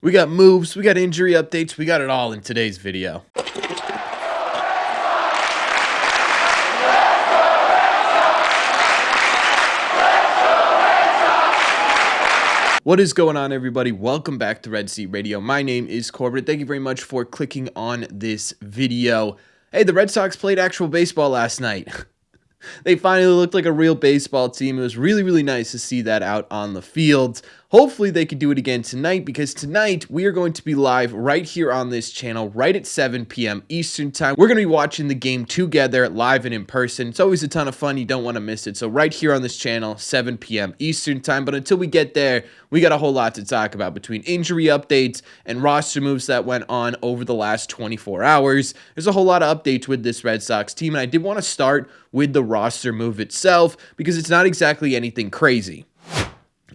We got moves, we got injury updates, we got it all in today's video. What is going on, everybody? Welcome back to Red Seat Radio. My name is Corbett. Thank you very much for clicking on this video. Hey, the Red Sox played actual baseball last night. They finally looked like a real baseball team. It was really nice to see that out on the field. Hopefully they could do it again tonight, because tonight we are going to be live right here on this channel right at 7 p.m. Eastern time. We're going to be watching the game together live and in person. It's always a ton of fun. You don't want to miss it. So right here on this channel, 7 p.m. Eastern time. But until we get there, we got a whole lot to talk about between injury updates and roster moves that went on over the last 24 hours. There's a whole lot of updates with this Red Sox team, and I did want to start with the roster move itself because it's not exactly anything crazy.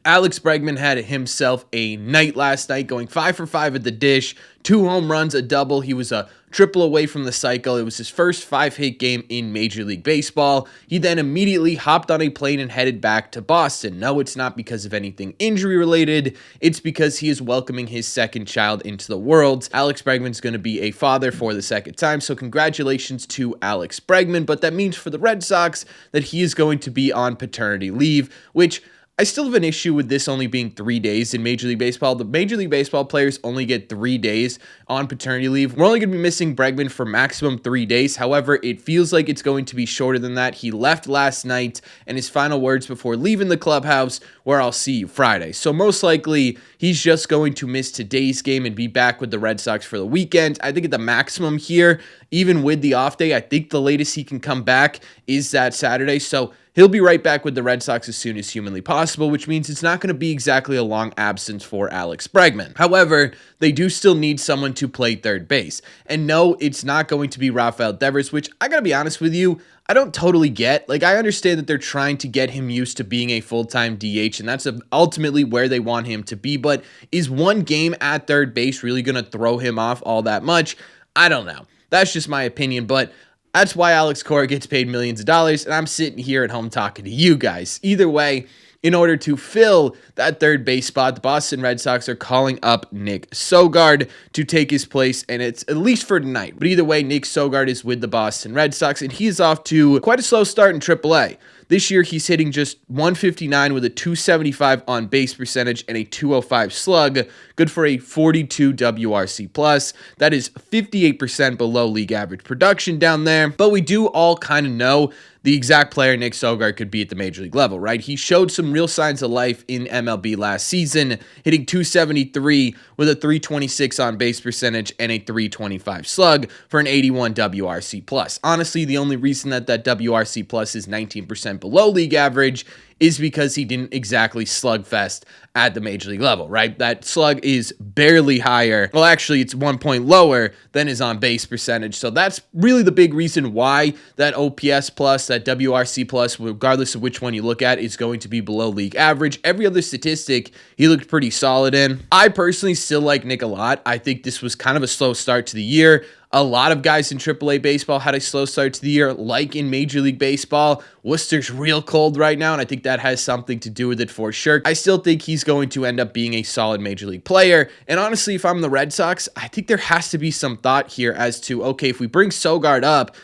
Alex Bregman had himself a night last night, going 5 for 5 at the dish, 2 home runs, a double. He was a triple away from the cycle. It was his first 5-hit game in Major League Baseball. He then immediately hopped on a plane and headed back to Boston. No, it's not because of anything injury related. It's because he is welcoming his second child into the world. Alex Bregman's going to be a father for the second time, so congratulations to Alex Bregman. But that means for the Red Sox that he is going to be on paternity leave, which I still have an issue with this only being 3 days in Major League Baseball. The Major League Baseball players only get 3 days on paternity leave. We're only going to be missing Bregman for maximum 3 days. However, it feels like it's going to be shorter than that. He left last night, and his final words before leaving the clubhouse were, "I'll see you Friday." So most likely, he's just going to miss today's game and be back with the Red Sox for the weekend. I think at the maximum here, even with the off day, I think the latest he can come back is that Saturday. So he'll be right back with the Red Sox as soon as humanly possible, which means it's not going to be exactly a long absence for Alex Bregman. However, they do still need someone to play third base. And no, it's not going to be Rafael Devers, which I got to be honest with you, I don't totally get. Like, I understand that they're trying to get him used to being a full-time DH, and that's ultimately where they want him to be. But is one game at third base really going to throw him off all that much? I don't know. That's just my opinion, but that's why Alex Cora gets paid millions of dollars, and I'm sitting here at home talking to you guys. Either way, in order to fill that third base spot, the Boston Red Sox are calling up Nick Sogard to take his place, and it's at least for tonight. But either way, Nick Sogard is with the Boston Red Sox, and he's off to quite a slow start in AAA. This year, he's hitting just 159 with a 275 on base percentage and a 205 slug, good for a 42 WRC+. That is 58% below league average production down there, but we do all kind of know the exact player Nick Sogard could be at the Major League level, right? He showed some real signs of life in MLB last season, hitting 273 with a 326 on base percentage and a 325 slug for an 81 WRC+. Honestly, the only reason that WRC+ is 19% below league average is because he didn't exactly slugfest at the Major League level, right? That slug is barely higher. Well, actually, it's 1 point lower than his on-base percentage. So that's really the big reason why that OPS plus, that WRC plus, regardless of which one you look at, is going to be below league average. Every other statistic, he looked pretty solid in. I personally still like Nick a lot. I think this was kind of a slow start to the year. A lot of guys in AAA baseball had a slow start to the year, like in Major League Baseball. Worcester's real cold right now, and I think that has something to do with it for sure. I still think he's going to end up being a solid Major League player. And honestly, if I'm the Red Sox, I think there has to be some thought here as to, okay, if we bring Sogard up,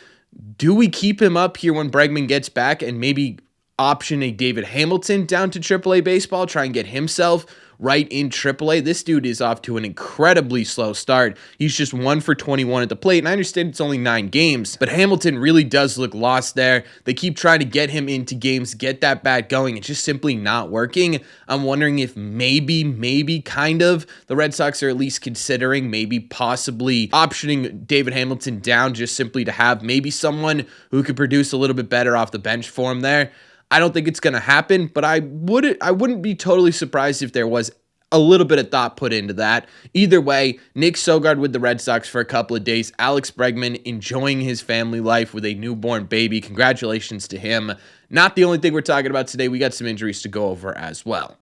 do we keep him up here when Bregman gets back and maybe option a David Hamilton down to AAA baseball, try and get himself right in AAA. This dude is off to an incredibly slow start. He's just 1 for 21 at the plate, and I understand it's only 9 games, but Hamilton really does look lost there. They keep trying to get him into games, get that bat going. It's just simply not working. I'm wondering if maybe kind of the Red Sox are at least considering maybe possibly optioning David Hamilton down just simply to have maybe someone who could produce a little bit better off the bench for him there. I don't think it's going to happen, but I wouldn't be totally surprised if there was a little bit of thought put into that. Either way, Nick Sogard with the Red Sox for a couple of days. Alex Bregman enjoying his family life with a newborn baby. Congratulations to him. Not the only thing we're talking about today. We got some injuries to go over as well.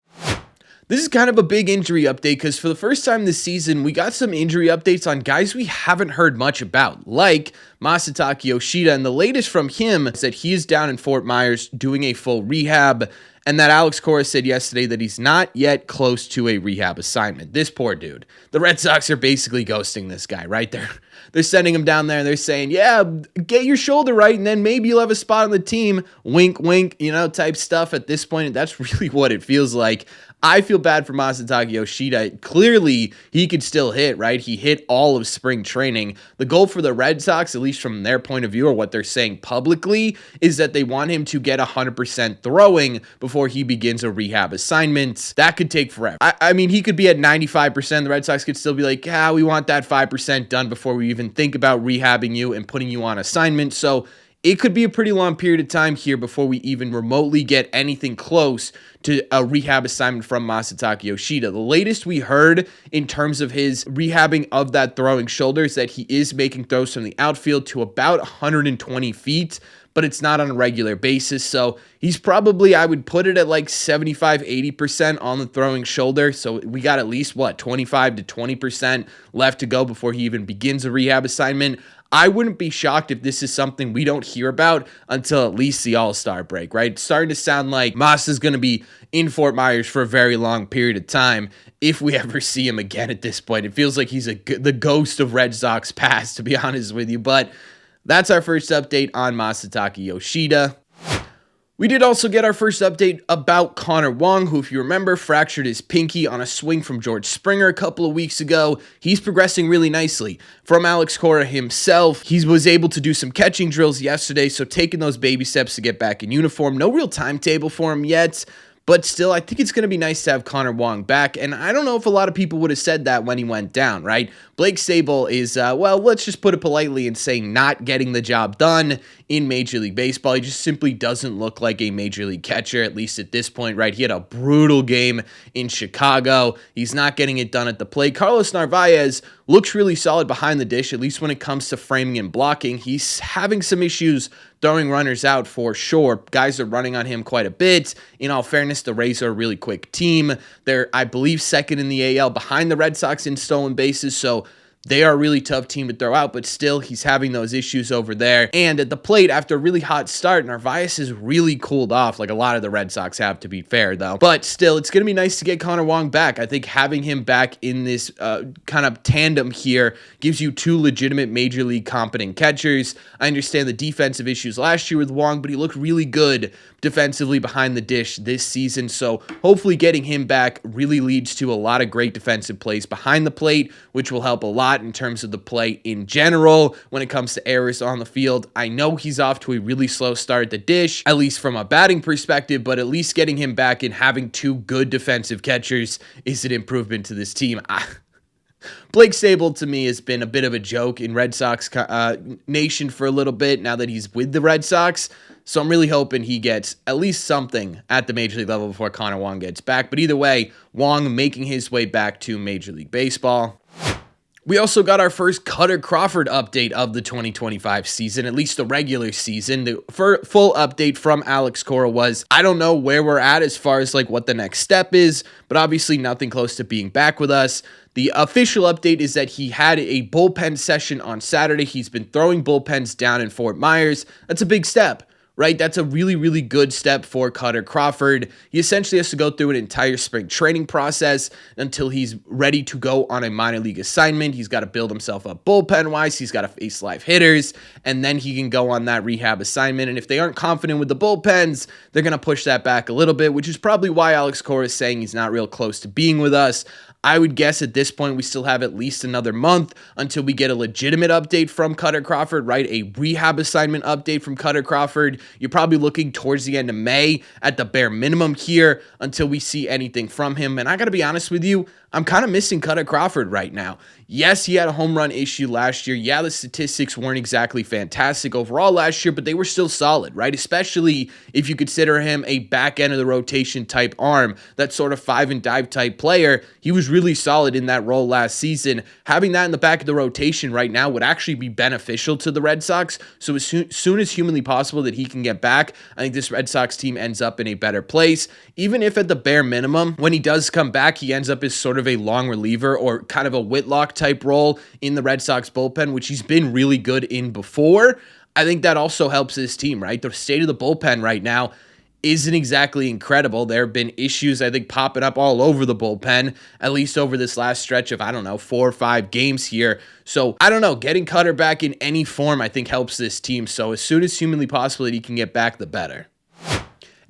This is kind of a big injury update because for the first time this season, we got some injury updates on guys we haven't heard much about, like Masataka Yoshida. And the latest from him is that he is down in Fort Myers doing a full rehab. and that Alex Cora said yesterday that he's not yet close to a rehab assignment. This poor dude. The Red Sox are basically ghosting this guy, right? They're sending him down there and they're saying, yeah, get your shoulder right and then maybe you'll have a spot on the team. Wink, wink, type stuff at this point. That's really what it feels like. I feel bad for Masataka Yoshida. Clearly, he could still hit, right? He hit all of spring training. The goal for the Red Sox, at least from their point of view or what they're saying publicly, is that they want him to get 100% throwing before he begins a rehab assignment. That could take forever. I mean, he could be at 95%. The Red Sox could still be like, yeah, we want that 5% done before we even think about rehabbing you and putting you on assignment. So it could be a pretty long period of time here before we even remotely get anything close to a rehab assignment from Masataka Yoshida. The latest we heard in terms of his rehabbing of that throwing shoulder is that he is making throws from the outfield to about 120 feet, but it's not on a regular basis. So he's probably, I would put it at like 75, 80% on the throwing shoulder. So we got at least 25 to 20% left to go before he even begins a rehab assignment. I wouldn't be shocked if this is something we don't hear about until at least the All-Star break, right? It's starting to sound like Mas is going to be in Fort Myers for a very long period of time if we ever see him again at this point. It feels like he's the ghost of Red Sox past, to be honest with you. But that's our first update on Masataka Yoshida. We did also get our first update about Connor Wong, who, if you remember, fractured his pinky on a swing from George Springer a couple of weeks ago. He's progressing really nicely. From Alex Cora himself, he was able to do some catching drills yesterday, so taking those baby steps to get back in uniform. No real timetable for him yet, but still, I think it's going to be nice to have Connor Wong back, and I don't know if a lot of people would have said that when he went down, right? Blake Sabol is, let's just put it politely and say not getting the job done in Major League Baseball. He just simply doesn't look like a Major League catcher, at least at this point, right? He had a brutal game in Chicago. He's not getting it done at the plate. Carlos Narvaez looks really solid behind the dish, at least when it comes to framing and blocking. He's having some issues throwing runners out for sure. Guys are running on him quite a bit. In all fairness, the Rays are a really quick team. They're, I believe, second in the AL behind the Red Sox in stolen bases, so they are a really tough team to throw out, but still, he's having those issues over there. And at the plate, after a really hot start, Narvaez has really cooled off, like a lot of the Red Sox have, to be fair, though. But still, it's going to be nice to get Connor Wong back. I think having him back in this kind of tandem here gives you two legitimate Major League competent catchers. I understand the defensive issues last year with Wong, but he looked really good defensively behind the dish this season. So hopefully getting him back really leads to a lot of great defensive plays behind the plate, which will help a lot in terms of the play in general when it comes to errors on the field. I know he's off to a really slow start at the dish, at least from a batting perspective, but at least getting him back and having two good defensive catchers is an improvement to this team. Blake Sabol, to me, has been a bit of a joke in Red Sox nation for a little bit now that he's with the Red Sox. So I'm really hoping he gets at least something at the Major League level before Connor Wong gets back. But either way, Wong making his way back to Major League Baseball. We also got our first Kutter Crawford update of the 2025 season, at least the regular season. The full update from Alex Cora was, I don't know where we're at as far as like what the next step is, but obviously nothing close to being back with us. The official update is that he had a bullpen session on Saturday. He's been throwing bullpens down in Fort Myers. That's a big step, right? That's a really, really good step for Kutter Crawford. He essentially has to go through an entire spring training process until he's ready to go on a minor league assignment. He's got to build himself up bullpen-wise. He's got to face live hitters, and then he can go on that rehab assignment. And if they aren't confident with the bullpens, they're going to push that back a little bit, which is probably why Alex Cora is saying he's not real close to being with us. I would guess at this point we still have at least another month until we get a legitimate update from Kutter Crawford, right? A rehab assignment update from Kutter Crawford. You're probably looking towards the end of May at the bare minimum here until we see anything from him. And I got to be honest with you, I'm kind of missing Kutter Crawford right now. Yes, he had a home run issue last year. Yeah, the statistics weren't exactly fantastic overall last year, but they were still solid, right? Especially if you consider him a back end of the rotation type arm, that sort of 5-and-dive type player. He was really solid in that role last season. Having that in the back of the rotation right now would actually be beneficial to the Red Sox. So as soon as humanly possible that he can get back, I think this Red Sox team ends up in a better place. Even if at the bare minimum, when he does come back, he ends up as sort of a long reliever or kind of a Whitlock type role in the Red Sox bullpen, which he's been really good in before. I think that also helps his team, right? The state of the bullpen right now isn't exactly incredible. There have been issues, I think, popping up all over the bullpen, at least over this last stretch of, I don't know, 4 or 5 games here. So, I don't know, getting Kutter back in any form, I think, helps this team. So, as soon as humanly possible that he can get back, the better.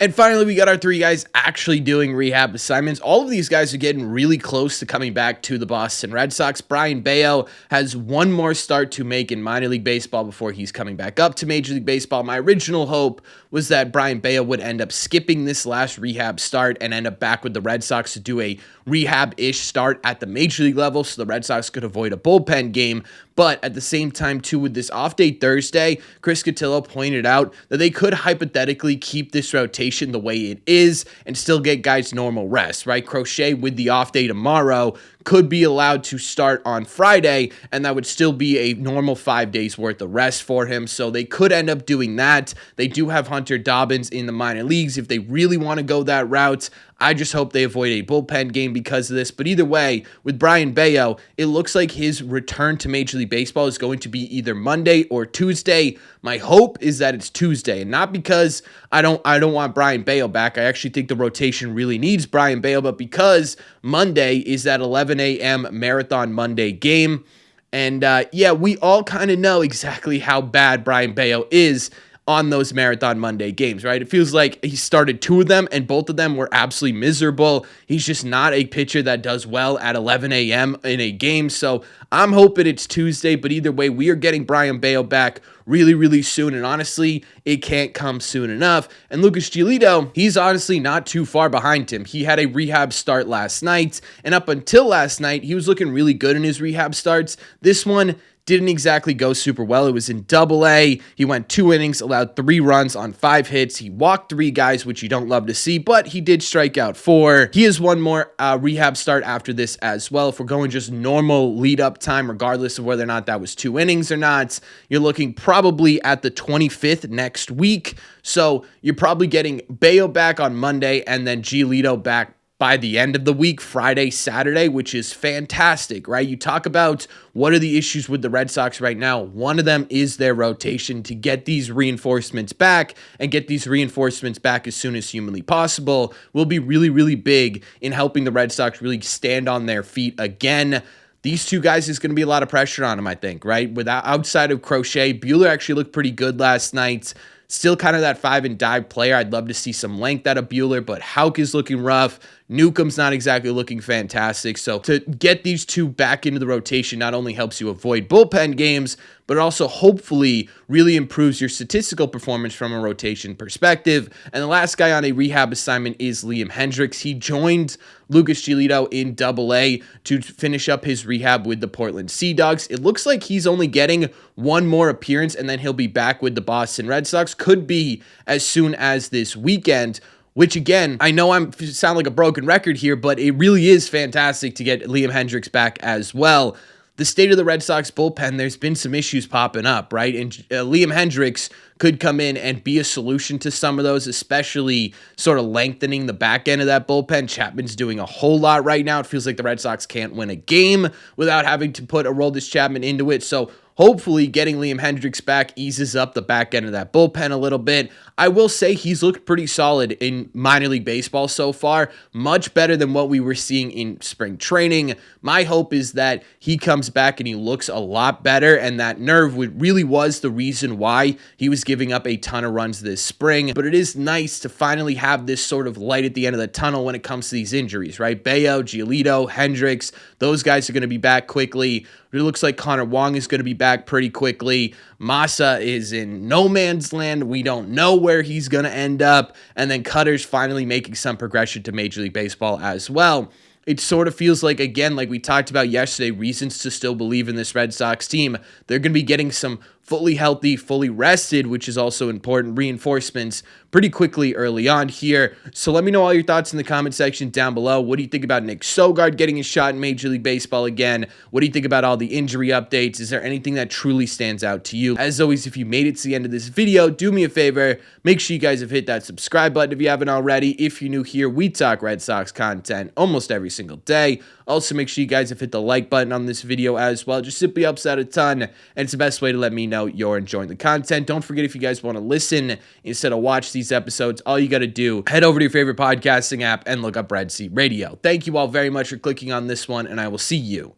And finally, we got our 3 guys actually doing rehab assignments. All of these guys are getting really close to coming back to the Boston Red Sox. Brayan Bello has one more start to make in minor league baseball before he's coming back up to Major League Baseball. My original hope was that Brayan Bello would end up skipping this last rehab start and end up back with the Red Sox to do a rehab-ish start at the Major League level so the Red Sox could avoid a bullpen game. But at the same time, too, with this off-day Thursday, Chris Cotillo pointed out that they could hypothetically keep this rotation the way it is and still get guys normal rest, right? Crochet with the off-day tomorrow could be allowed to start on Friday, and that would still be a normal 5 days worth of rest for him. So they could end up doing that. They do have Hunter Dobbins in the minor leagues if they really want to go that route. I just hope they avoid a bullpen game because of this. But either way, with Brayan Bello, it looks like his return to Major League Baseball is going to be either Monday or Tuesday. My hope is that it's Tuesday, and not because I don't want Brayan Bello back. I actually think the rotation really needs Brayan Bello, but because Monday is that 11 a.m. Marathon Monday game. And yeah, we all kind of know exactly how bad Brayan Bello is on those Marathon Monday games, right? It feels like he started 2 of them and both of them were absolutely miserable. He's just not a pitcher that does well at 11 a.m. in a game. So I'm hoping it's Tuesday, but either way, we are getting Brayan Bello back really, really soon. And honestly, it can't come soon enough. And Lucas Giolito, he's honestly not too far behind him. He had a rehab start last night, and up until last night, he was looking really good in his rehab starts. This one didn't exactly go super well. It was in Double-A. He went 2 innings, allowed 3 runs on 5 hits. He walked 3 guys, which you don't love to see, but he did strike out 4. He has one more rehab start after this as well. If we're going just normal lead-up time, regardless of whether or not that was 2 innings or not, you're looking probably at the 25th next week. So you're probably getting Bello back on Monday and then Giolito back by the end of the week, Friday, Saturday, which is fantastic, right? You talk about what are the issues with the Red Sox right now. One of them is their rotation. To get these reinforcements back and get these reinforcements back as soon as humanly possible will be really, really big in helping the Red Sox really stand on their feet again. These 2 guys is going to be a lot of pressure on them, I think, right? Outside of Crochet, Buehler actually looked pretty good last night. Still kind of that 5 and dive player. I'd love to see some length out of Buehler, but Houck is looking rough. Newcomb's not exactly looking fantastic. So to get these 2 back into the rotation not only helps you avoid bullpen games, but it also hopefully really improves your statistical performance from a rotation perspective. And the last guy on a rehab assignment is Liam Hendriks. He joined Lucas Giolito in Double-A to finish up his rehab with the Portland Sea Dogs. It looks like he's only getting 1 more appearance and then he'll be back with the Boston Red Sox. Could be as soon as this weekend, which again, I know I sound like a broken record here, but it really is fantastic to get Liam Hendriks back as well. The state of the Red Sox bullpen, there's been some issues popping up, right? And Liam Hendriks could come in and be a solution to some of those, especially sort of lengthening the back end of that bullpen. Chapman's doing a whole lot right now. It feels like the Red Sox can't win a game without having to put Aroldis Chapman into it. So hopefully getting Liam Hendriks back eases up the back end of that bullpen a little bit. I will say he's looked pretty solid in minor league baseball so far, much better than what we were seeing in spring training. My hope is that he comes back and he looks a lot better, and that nerve really was the reason why he was giving up a ton of runs this spring. But it is nice to finally have this sort of light at the end of the tunnel when it comes to these injuries, right? Bello, Giolito, Hendriks, those guys are going to be back quickly. It looks like Connor Wong is going to be back pretty quickly. Masa is in no man's land. We don't know where he's going to end up. And then Kutter's finally making some progression to Major League Baseball as well. It sort of feels like, again, like we talked about yesterday, reasons to still believe in this Red Sox team. They're going to be getting some fully healthy, fully rested, which is also important, reinforcements pretty quickly early on here. So let me know all your thoughts in the comment section down below. What do you think about Nick Sogard getting a shot in Major League Baseball again? What do you think about all the injury updates? Is there anything that truly stands out to you? As always, if you made it to the end of this video, do me a favor. Make sure you guys have hit that subscribe button if you haven't already. If you're new here, we talk Red Sox content almost every single day. Also, make sure you guys have hit the like button on this video as well. It just simply helps out a ton, and it's the best way to let me know know you're enjoying the content. Don't forget, if you guys want to listen instead of watch these episodes, all you got to do, head over to your favorite podcasting app and look up Red Seat Radio. Thank you all very much for clicking on this one, and I will see you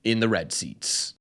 in the Red Seats.